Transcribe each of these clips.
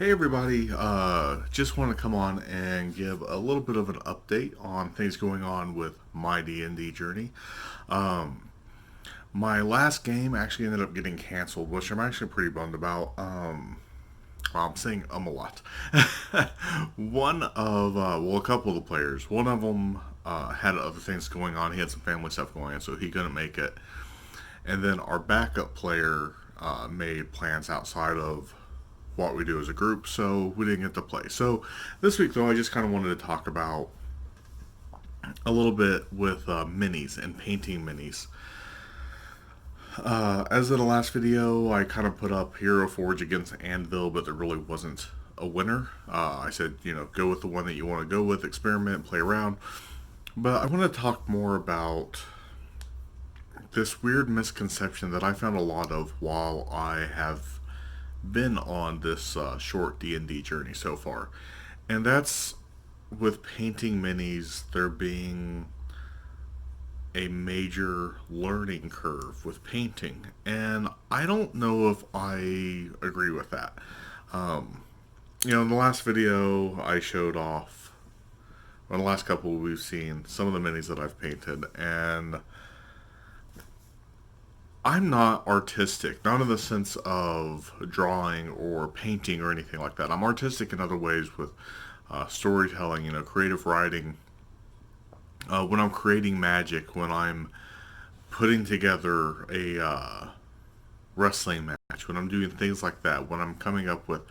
Hey everybody, just want to come on and give a little bit of an update on things going on with my D&D journey. Um, my last game actually ended up getting canceled, which I'm actually pretty bummed about. Well, I'm saying a lot. A couple of the players, one of them had other things going on. He had some family stuff going on, so he couldn't make it. And then our backup player made plans outside of what we do as a group, so we didn't get to play. So this week, though, I just kind of wanted to talk about a little bit with minis and painting minis. As in the last video, I kind of put up Hero Forge against Anvil, but there really wasn't a winner. I said, go with the one that you want to go with, experiment, play around. But I want to talk more about this weird misconception that I found a lot of while I have been on this short D&D journey so far. And that's with painting minis, there being a major learning curve with painting. And I don't know if I agree with that. Um, in the last video, I showed off, in the last couple we've seen some of the minis that I've painted, and I'm not artistic, not in the sense of drawing or painting or anything like that. I'm artistic in other ways with storytelling, creative writing. When I'm creating magic, when I'm putting together a wrestling match, when I'm doing things like that, when I'm coming up with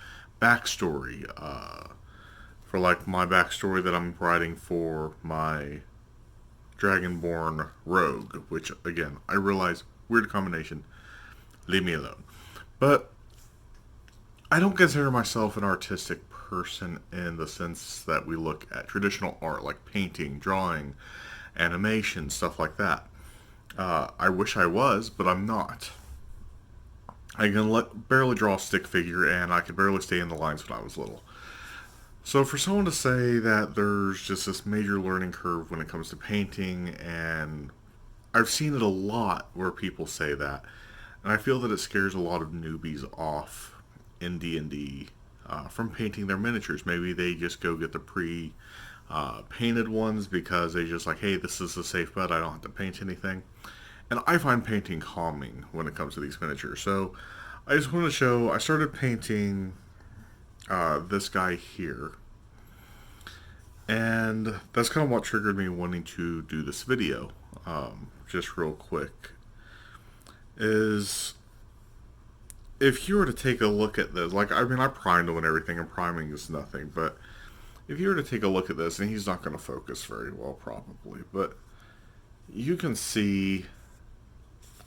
backstory, for like my backstory that I'm writing for my Dragonborn Rogue, which again, I realize, weird combination, leave me alone. But I don't consider myself an artistic person in the sense that we look at traditional art like painting, drawing, animation, stuff like that. I wish I was, but I'm not. I can barely draw a stick figure, and I could barely stay in the lines when I was little. So for someone to say that there's just this major learning curve when it comes to painting, and I've seen it a lot where people say that, and I feel that it scares a lot of newbies off in D&D from painting their miniatures. Maybe they just go get the pre painted ones because they just like, hey, this is a safe bet. I don't have to paint anything. And I find painting calming when it comes to these miniatures. So I just want to show. I started painting this guy here, and that's kind of what triggered me wanting to do this video. Just real quick, is if you were to take a look at this, like, I mean, I primed him and everything, and priming is nothing, but if you were to take a look at this, and he's not going to focus very well, probably, but you can see,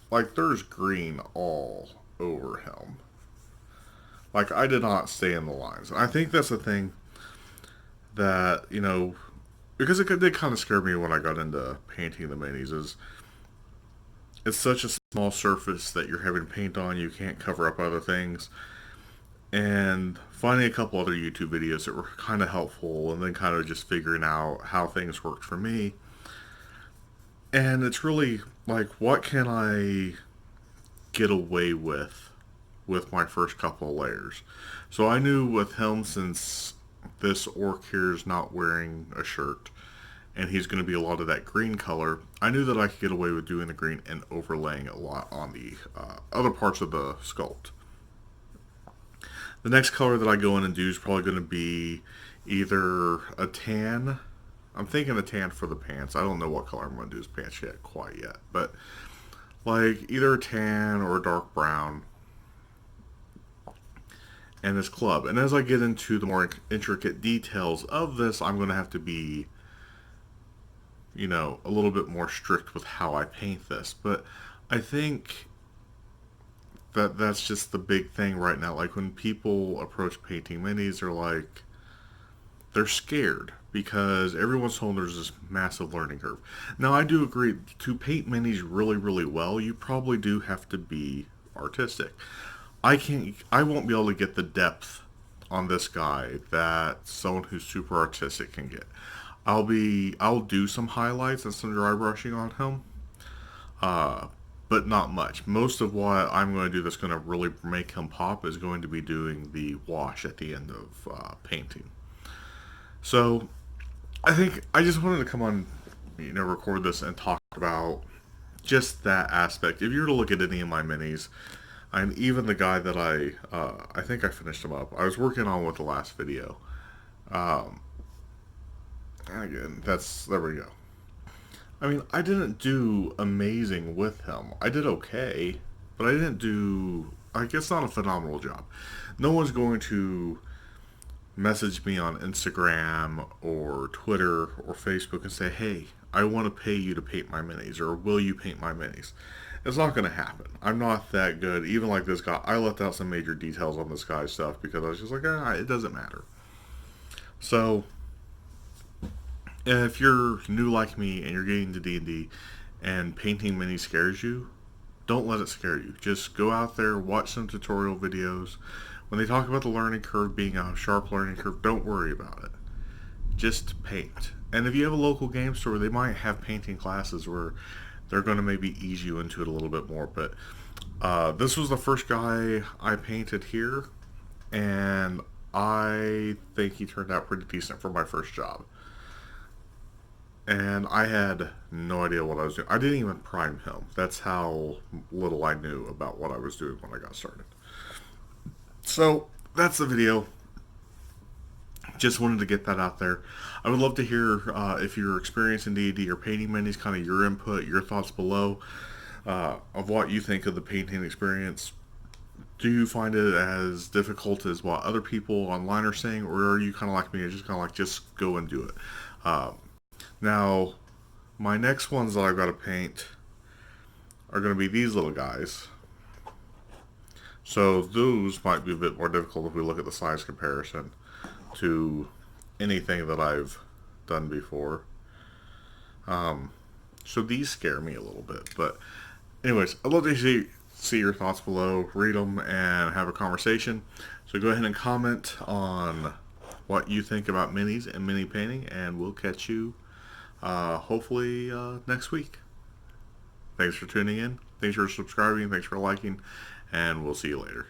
like, there's green all over him. Like, I did not stay in the lines. And I think that's the thing that, because it did kind of scare me when I got into painting the minis, is it's such a small surface that you're having paint on, you can't cover up other things. And finding a couple other YouTube videos that were kind of helpful, and then kind of just figuring out how things worked for me. And it's really like, what can I get away with my first couple of layers? So I knew with him, since this orc here is not wearing a shirt, and he's going to be a lot of that green color, I knew that I could get away with doing the green and overlaying a lot on the other parts of the sculpt. The next color that I go in and do is probably going to be either a tan. I'm thinking a tan for the pants. I don't know what color I'm going to do his pants yet, quite yet. But like either a tan or a dark brown. And his club. And as I get into the more intricate details of this, I'm going to have to be, a little bit more strict with how I paint this. But I think that's just the big thing right now. Like, when people approach painting minis, they're scared because everyone's told there's this massive learning curve. Now, I do agree, to paint minis really, really well, you probably do have to be artistic. I won't be able to get the depth on this guy that someone who's super artistic can get. I'll do some highlights and some dry brushing on him, but not much. Most of what I'm going to do that's going to really make him pop is going to be doing the wash at the end of painting. So I think I just wanted to come on, record this and talk about just that aspect. If you were to look at any of my minis, and even the guy that I think I finished him up. I was working on with the last video. Um, Again, there we go. I mean, I didn't do amazing with him. I did okay, but I didn't do, I guess, not a phenomenal job. No one's going to message me on Instagram or Twitter or Facebook and say, hey, I want to pay you to paint my minis, or will you paint my minis? It's not going to happen. I'm not that good. Even like this guy, I left out some major details on this guy's stuff because I was just like, it doesn't matter. So, if you're new like me and you're getting into D&D and painting minis scares you, don't let it scare you. Just go out there, watch some tutorial videos. When they talk about the learning curve being a sharp learning curve, don't worry about it. Just paint. And if you have a local game store, they might have painting classes where they're going to maybe ease you into it a little bit more. But this was the first guy I painted here, and I think he turned out pretty decent for my first job. And I had no idea what I was doing. I didn't even prime him. That's how little I knew about what I was doing when I got started. So that's the video. Just wanted to get that out there. I would love to hear if you're experiencing D&D or painting minis, kind of your input, your thoughts below of what you think of the painting experience. Do you find it as difficult as what other people online are saying, or are you kind of like me, just kind of like just go and do it? Now, my next ones that I've got to paint are going to be these little guys. So those might be a bit more difficult if we look at the size comparison to anything that I've done before. So these scare me a little bit. But anyways, I'd love to see your thoughts below, read them, and have a conversation. So go ahead and comment on what you think about minis and mini painting, and we'll catch you hopefully next week. Thanks for tuning in. Thanks for subscribing. Thanks for liking. And we'll see you later.